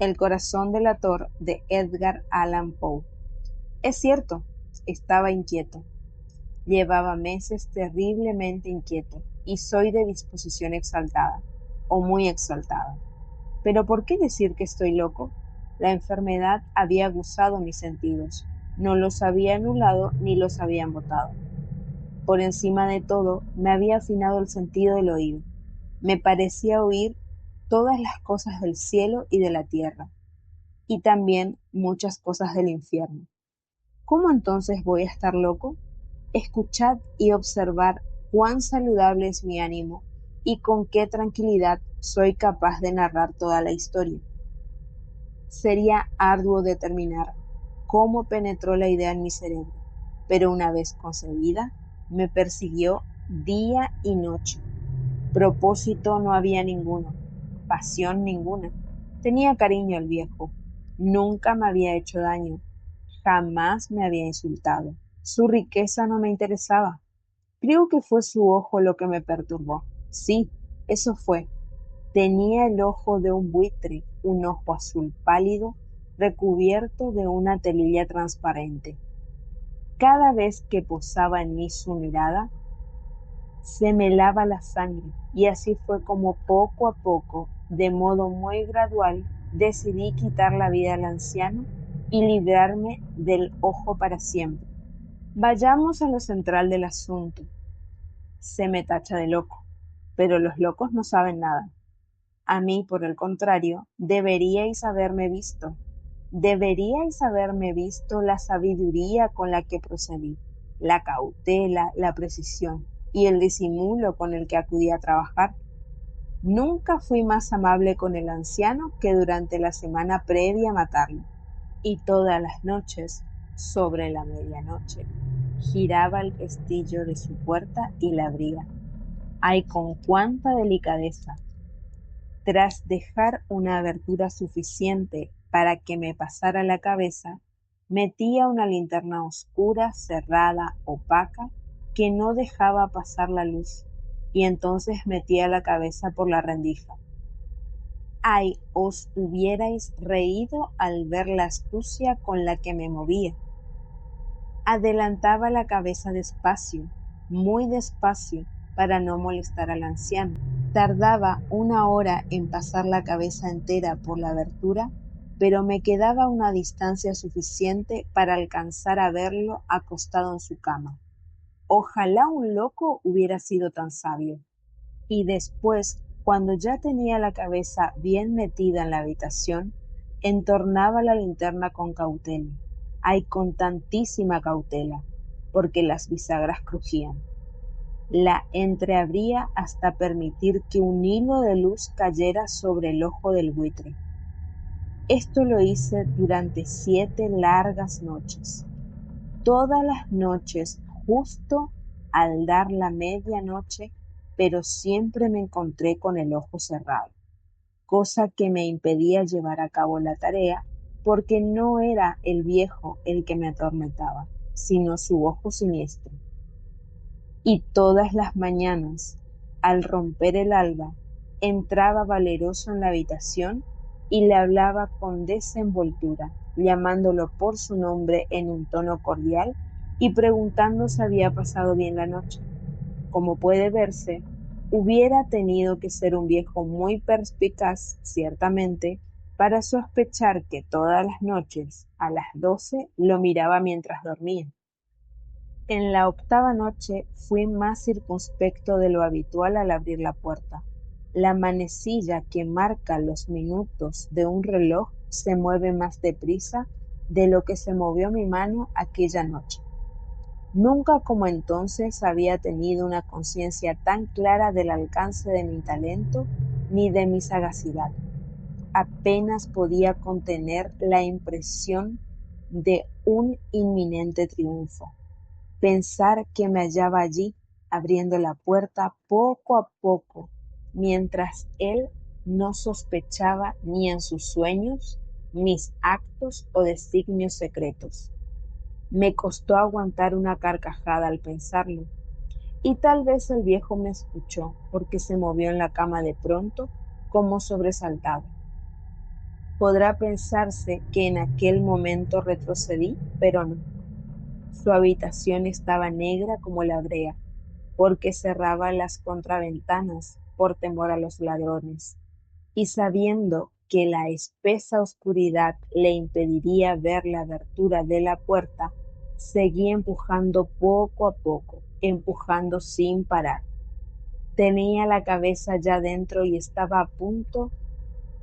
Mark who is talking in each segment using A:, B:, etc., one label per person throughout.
A: El corazón delator de Edgar Allan Poe. Es cierto, estaba inquieto. Llevaba meses terriblemente inquieto y soy de disposición exaltada, o muy exaltada. Pero ¿por qué decir que estoy loco? La enfermedad había aguzado mis sentidos, no los había anulado ni los había embotado. Por encima de todo, me había afinado el sentido del oído. Me parecía oír todas las cosas del cielo y de la tierra, y también muchas cosas del infierno. ¿Cómo entonces voy a estar loco? Escuchad y observad cuán saludable es mi ánimo y con qué tranquilidad soy capaz de narrar toda la historia. Sería arduo determinar cómo penetró la idea en mi cerebro, pero una vez concebida, me persiguió día y noche. Propósito no había ninguno, pasión ninguna. Tenía cariño al viejo. Nunca me había hecho daño, jamás me había insultado. Su riqueza no me interesaba. Creo que fue su ojo lo que me perturbó. Sí, eso fue. Tenía el ojo de un buitre, un ojo azul pálido, recubierto de una telilla transparente. Cada vez que posaba en mí su mirada, se me helaba la sangre, y así fue como poco a poco, de modo muy gradual, decidí quitar la vida al anciano y librarme del ojo para siempre. Vayamos a lo central del asunto. Se me tacha de loco, pero los locos no saben nada. A mí, por el contrario, deberíais haberme visto la sabiduría con la que procedí, la cautela, la precisión y el disimulo con el que acudí a trabajar. Nunca fui más amable con el anciano que durante la semana previa a matarlo, y todas las noches, sobre la medianoche, giraba el pestillo de su puerta y la abría. ¡Ay, con cuánta delicadeza! Tras dejar una abertura suficiente para que me pasara la cabeza, metía una linterna oscura, cerrada, opaca, que no dejaba pasar la luz, y entonces metía la cabeza por la rendija. ¡Ay, os hubierais reído al ver la astucia con la que me movía! Adelantaba la cabeza despacio, muy despacio, para no molestar al anciano. Tardaba una hora en pasar la cabeza entera por la abertura, pero me quedaba una distancia suficiente para alcanzar a verlo acostado en su cama. Ojalá un loco hubiera sido tan sabio. Y después, cuando ya tenía la cabeza bien metida en la habitación, entornaba la linterna con cautela. Ay, con tantísima cautela, porque las bisagras crujían. La entreabría hasta permitir que un hilo de luz cayera sobre el ojo del buitre. Esto lo hice durante 7 largas noches. Todas las noches, justo al dar la medianoche, pero siempre me encontré con el ojo cerrado, cosa que me impedía llevar a cabo la tarea, porque no era el viejo el que me atormentaba, sino su ojo siniestro. Y todas las mañanas, al romper el alba, entraba valeroso en la habitación y le hablaba con desenvoltura, llamándolo por su nombre en un tono cordial y preguntando si había pasado bien la noche. Como puede verse, hubiera tenido que ser un viejo muy perspicaz, ciertamente, para sospechar que todas las noches, a las 12, lo miraba mientras dormía. En la octava noche fui más circunspecto de lo habitual al abrir la puerta. La manecilla que marca los minutos de un reloj se mueve más deprisa de lo que se movió mi mano aquella noche. Nunca como entonces había tenido una conciencia tan clara del alcance de mi talento ni de mi sagacidad. Apenas podía contener la impresión de un inminente triunfo. Pensar que me hallaba allí, abriendo la puerta poco a poco, mientras él no sospechaba ni en sus sueños mis actos o designios secretos. Me costó aguantar una carcajada al pensarlo, y tal vez el viejo me escuchó porque se movió en la cama de pronto, como sobresaltado. Podrá pensarse que en aquel momento retrocedí, pero no. Su habitación estaba negra como la brea, porque cerraba las contraventanas por temor a los ladrones, y sabiendo que la espesa oscuridad le impediría ver la abertura de la puerta, seguí empujando poco a poco, empujando sin parar. Tenía la cabeza ya dentro y estaba a punto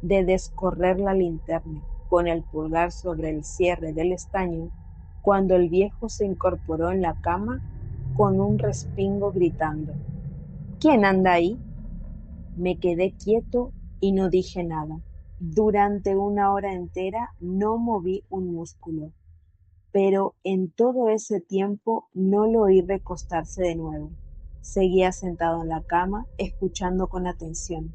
A: de descorrer la linterna con el pulgar sobre el cierre del estaño, cuando el viejo se incorporó en la cama con un respingo gritando: ¿Quién anda ahí? Me quedé quieto y no dije nada. Durante una hora entera no moví un músculo, pero en todo ese tiempo no lo oí recostarse de nuevo. Seguía sentado en la cama, escuchando con atención,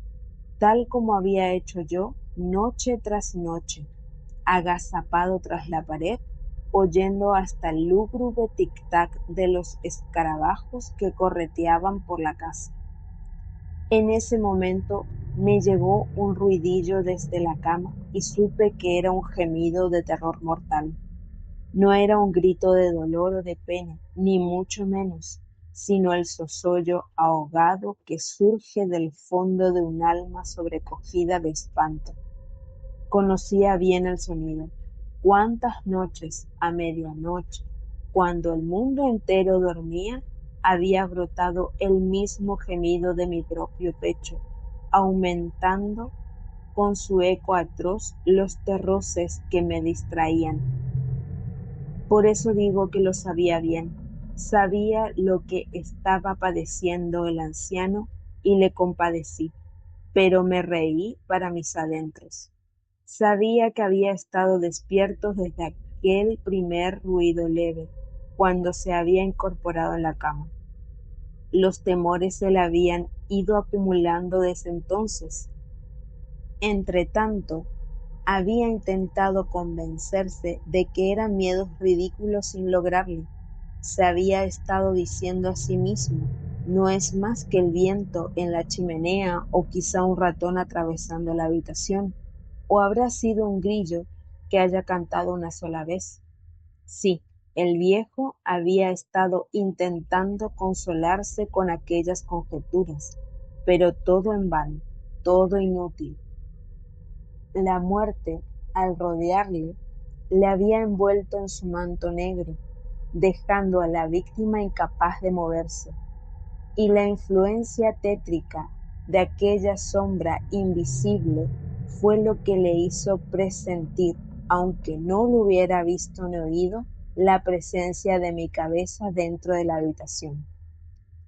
A: tal como había hecho yo noche tras noche, agazapado tras la pared, oyendo hasta el lúgubre tic-tac de los escarabajos que correteaban por la casa. En ese momento me llegó un ruidillo desde la cama y supe que era un gemido de terror mortal. No era un grito de dolor o de pena, ni mucho menos, sino el sosollo ahogado que surge del fondo de un alma sobrecogida de espanto. Conocía bien el sonido. Cuántas noches, a medianoche, cuando el mundo entero dormía, había brotado el mismo gemido de mi propio pecho, aumentando con su eco atroz los terroces que me distraían. Por eso digo que lo sabía bien. Sabía lo que estaba padeciendo el anciano y le compadecí, pero me reí para mis adentros. Sabía que había estado despierto desde aquel primer ruido leve, cuando se había incorporado en la cama. Los temores se le habían ido acumulando desde entonces. Entretanto, había intentado convencerse de que eran miedos ridículos sin lograrlo. Se había estado diciendo a sí mismo: no es más que el viento en la chimenea o quizá un ratón atravesando la habitación, o habrá sido un grillo que haya cantado una sola vez. Sí, el viejo había estado intentando consolarse con aquellas conjeturas, pero todo en vano, todo inútil. La muerte, al rodearle, le había envuelto en su manto negro, dejando a la víctima incapaz de moverse, y la influencia tétrica de aquella sombra invisible fue lo que le hizo presentir, aunque no lo hubiera visto ni oído, la presencia de mi cabeza dentro de la habitación.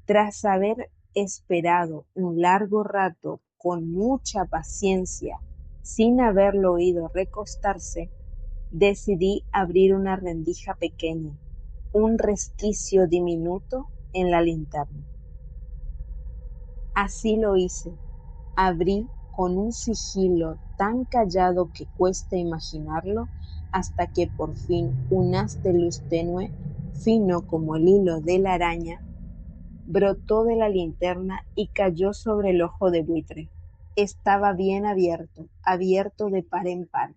A: Tras haber esperado un largo rato con mucha paciencia, sin haberlo oído recostarse, decidí abrir una rendija pequeña, un resquicio diminuto en la linterna. Así lo hice. Abrí con un sigilo tan callado que cuesta imaginarlo, hasta que por fin un haz de luz tenue, fino como el hilo de la araña, brotó de la linterna y cayó sobre el ojo de buitre. Estaba bien abierto, abierto de par en par,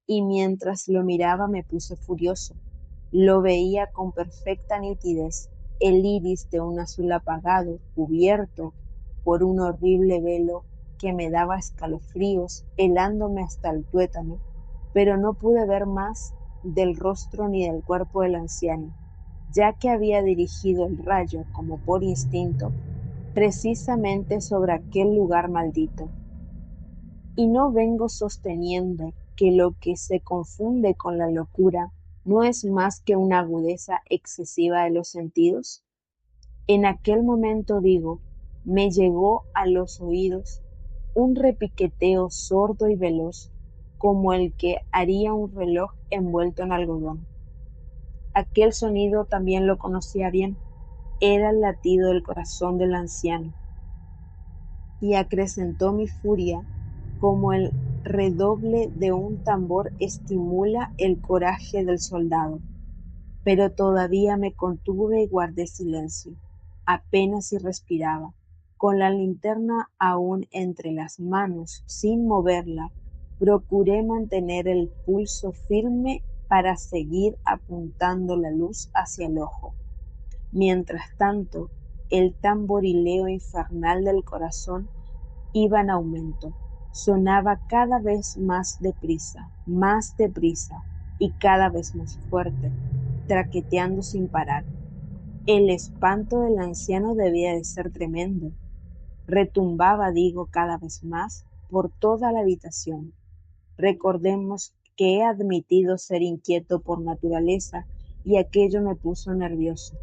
A: y mientras lo miraba me puse furioso. Lo veía con perfecta nitidez, el iris de un azul apagado, cubierto por un horrible velo que me daba escalofríos, helándome hasta el tuétano, pero no pude ver más del rostro ni del cuerpo del anciano, ya que había dirigido el rayo, como por instinto, precisamente sobre aquel lugar maldito. Y no vengo sosteniendo que lo que se confunde con la locura no es más que una agudeza excesiva de los sentidos. En aquel momento, digo, me llegó a los oídos un repiqueteo sordo y veloz, como el que haría un reloj envuelto en algodón. Aquel sonido también lo conocía bien, era el latido del corazón del anciano, y acrecentó mi furia como el redoble de un tambor estimula el coraje del soldado. Pero todavía me contuve y guardé silencio, apenas si respiraba, con la linterna aún entre las manos, sin moverla, Procuré mantener el pulso firme para seguir apuntando la luz hacia el ojo. Mientras tanto, el tamborileo infernal del corazón iba en aumento. Sonaba cada vez más deprisa y cada vez más fuerte, traqueteando sin parar. El espanto del anciano debía de ser tremendo. Retumbaba, digo, cada vez más por toda la habitación. Recordemos que he admitido ser inquieto por naturaleza y aquello me puso nervioso.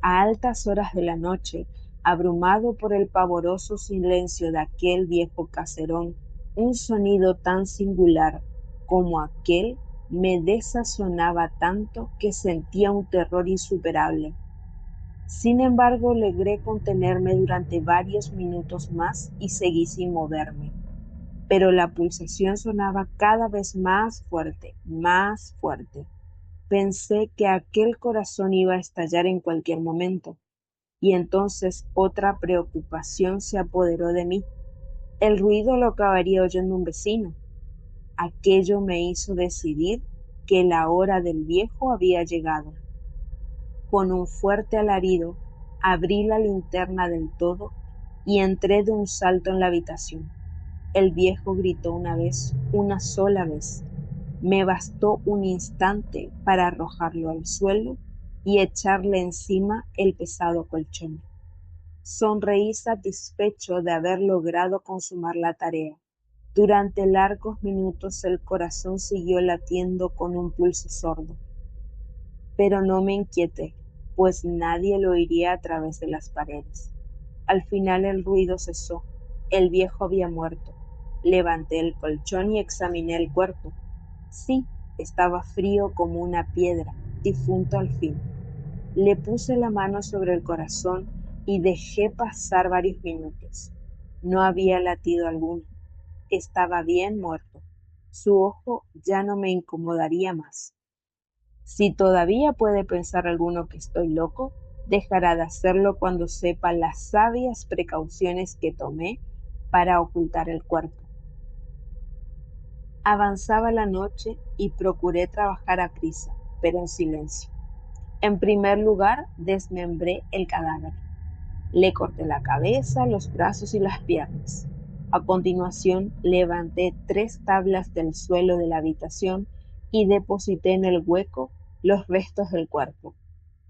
A: A altas horas de la noche, abrumado por el pavoroso silencio de aquel viejo caserón, un sonido tan singular como aquel me desazonaba tanto que sentía un terror insuperable. Sin embargo, logré contenerme durante varios minutos más y seguí sin moverme. Pero la pulsación sonaba cada vez más fuerte, más fuerte. Pensé que aquel corazón iba a estallar en cualquier momento. Y entonces otra preocupación se apoderó de mí. El ruido lo acabaría oyendo un vecino. Aquello me hizo decidir que la hora del viejo había llegado. Con un fuerte alarido, abrí la linterna del todo y entré de un salto en la habitación. El viejo gritó una sola vez. Me bastó un instante para arrojarlo al suelo y echarle encima el pesado colchón. Sonreí satisfecho de haber logrado consumar la tarea. Durante largos minutos el corazón siguió latiendo con un pulso sordo. Pero no me inquieté, pues nadie lo oiría a través de las paredes. Al final el ruido cesó. El viejo había muerto. Levanté el colchón y examiné el cuerpo. Sí, estaba frío como una piedra, difunto al fin. Le puse la mano sobre el corazón y dejé pasar varios minutos. No había latido alguno. Estaba bien muerto. Su ojo ya no me incomodaría más. Si todavía puede pensar alguno que estoy loco, dejará de hacerlo cuando sepa las sabias precauciones que tomé para ocultar el cuerpo. Avanzaba la noche y procuré trabajar a prisa, pero en silencio. En primer lugar, desmembré el cadáver. Le corté la cabeza, los brazos y las piernas. A continuación, levanté 3 tablas del suelo de la habitación y deposité en el hueco los restos del cuerpo.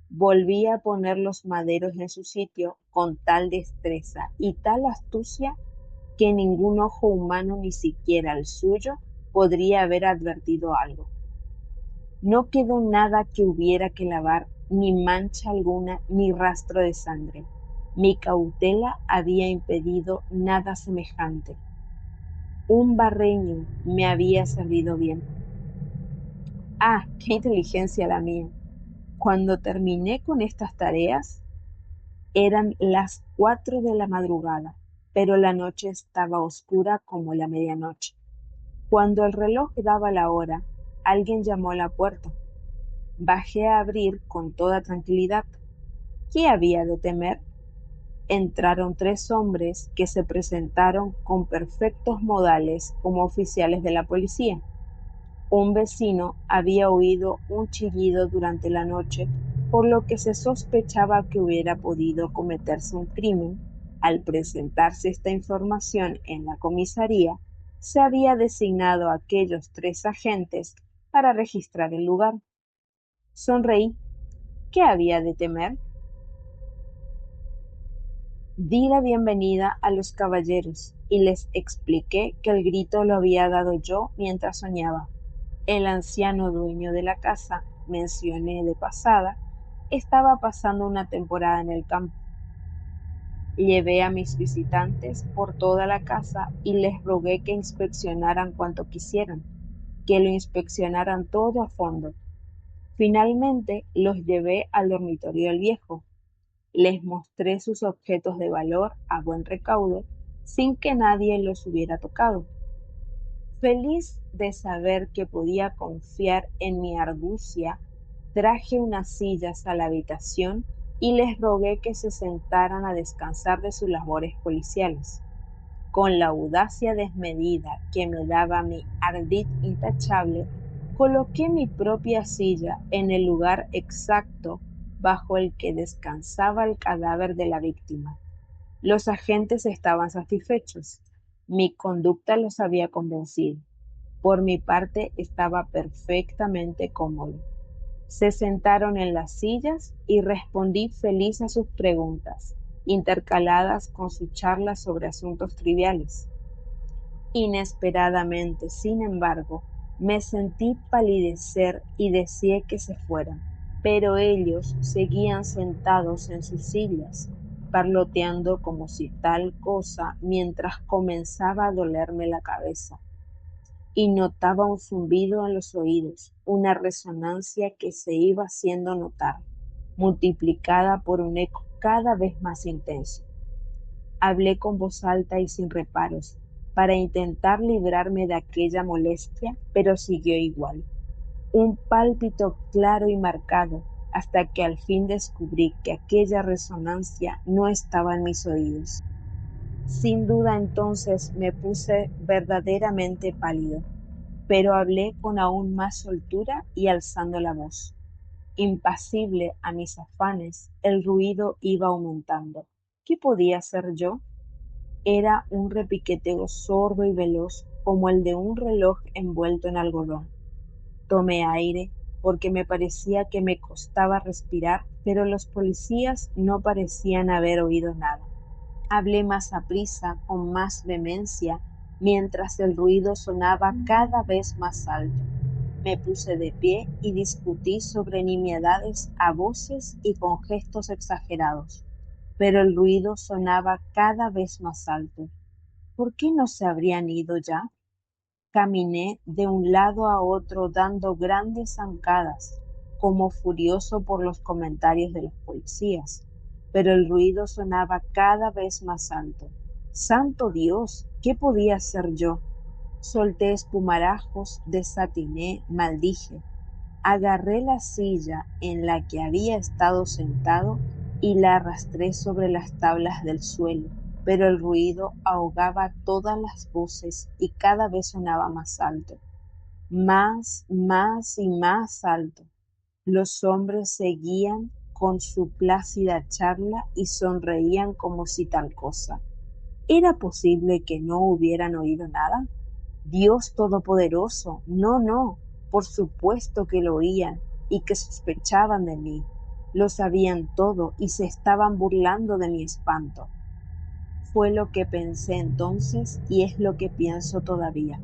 A: Volví a poner los maderos en su sitio con tal destreza y tal astucia que ningún ojo humano, ni siquiera el suyo, podría haber advertido algo. No quedó nada que hubiera que lavar, ni mancha alguna, ni rastro de sangre. Mi cautela había impedido nada semejante. Un barreño me había servido bien. ¡Ah, qué inteligencia la mía! Cuando terminé con estas tareas, eran las 4 de la madrugada, pero la noche estaba oscura como la medianoche. Cuando el reloj daba la hora, alguien llamó a la puerta. Bajé a abrir con toda tranquilidad. ¿Qué había de temer? Entraron 3 hombres que se presentaron con perfectos modales como oficiales de la policía. Un vecino había oído un chillido durante la noche, por lo que se sospechaba que hubiera podido cometerse un crimen. Al presentarse esta información en la comisaría, se había designado a aquellos 3 agentes para registrar el lugar. Sonreí. ¿Qué había de temer? Di la bienvenida a los caballeros y les expliqué que el grito lo había dado yo mientras soñaba. El anciano dueño de la casa, mencioné de pasada, estaba pasando una temporada en el campo. Llevé a mis visitantes por toda la casa y les rogué que inspeccionaran cuanto quisieran, que lo inspeccionaran todo a fondo. Finalmente los llevé al dormitorio del viejo. Les mostré sus objetos de valor a buen recaudo, sin que nadie los hubiera tocado. Feliz de saber que podía confiar en mi argucia, traje unas sillas a la habitación y les rogué que se sentaran a descansar de sus labores policiales. Con la audacia desmedida que me daba mi ardid intachable, coloqué mi propia silla en el lugar exacto bajo el que descansaba el cadáver de la víctima. Los agentes estaban satisfechos. Mi conducta los había convencido. Por mi parte estaba perfectamente cómodo. Se sentaron en las sillas y respondí feliz a sus preguntas, intercaladas con su charla sobre asuntos triviales. Inesperadamente, sin embargo, me sentí palidecer y deseé que se fueran, pero ellos seguían sentados en sus sillas, parloteando como si tal cosa mientras comenzaba a dolerme la cabeza y notaba un zumbido en los oídos, una resonancia que se iba haciendo notar, multiplicada por un eco cada vez más intenso. Hablé con voz alta y sin reparos, para intentar librarme de aquella molestia, pero siguió igual. Un pálpito claro y marcado, hasta que al fin descubrí que aquella resonancia no estaba en mis oídos. Sin duda entonces me puse verdaderamente pálido, pero hablé con aún más soltura y alzando la voz. Impasible a mis afanes, el ruido iba aumentando. ¿Qué podía hacer yo? Era un repiqueteo sordo y veloz, como el de un reloj envuelto en algodón. Tomé aire, porque me parecía que me costaba respirar, pero los policías no parecían haber oído nada. Hablé más aprisa, con más vehemencia, mientras el ruido sonaba cada vez más alto. Me puse de pie y discutí sobre nimiedades a voces y con gestos exagerados, pero el ruido sonaba cada vez más alto. ¿Por qué no se habrían ido ya? Caminé de un lado a otro dando grandes zancadas, como furioso por los comentarios de los policías, pero el ruido sonaba cada vez más alto. ¡Santo Dios! ¿Qué podía hacer yo? Solté espumarajos, desatiné, maldije. Agarré la silla en la que había estado sentado y la arrastré sobre las tablas del suelo, pero el ruido ahogaba todas las voces y cada vez sonaba más alto, más y más alto. Los hombres seguían con su plácida charla y sonreían como si tal cosa. ¿Era posible que no hubieran oído nada? Dios Todopoderoso, no, por supuesto que lo oían y que sospechaban de mí. Lo sabían todo y se estaban burlando de mi espanto. Fue lo que pensé entonces y es lo que pienso todavía.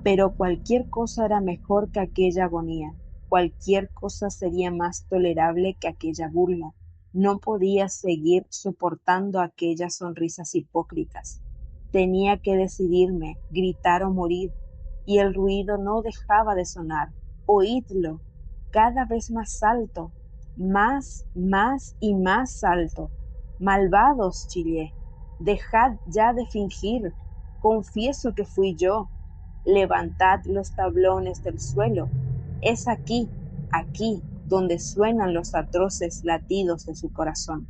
A: Pero cualquier cosa era mejor que aquella agonía, cualquier cosa sería más tolerable que aquella burla. No podía seguir soportando aquellas sonrisas hipócritas. Tenía que decidirme, gritar o morir, y el ruido no dejaba de sonar. Oídlo, cada vez más alto, más y más alto. Malvados, chillé, dejad ya de fingir, confieso que fui yo. Levantad los tablones del suelo. Es aquí, donde suenan los atroces latidos de su corazón.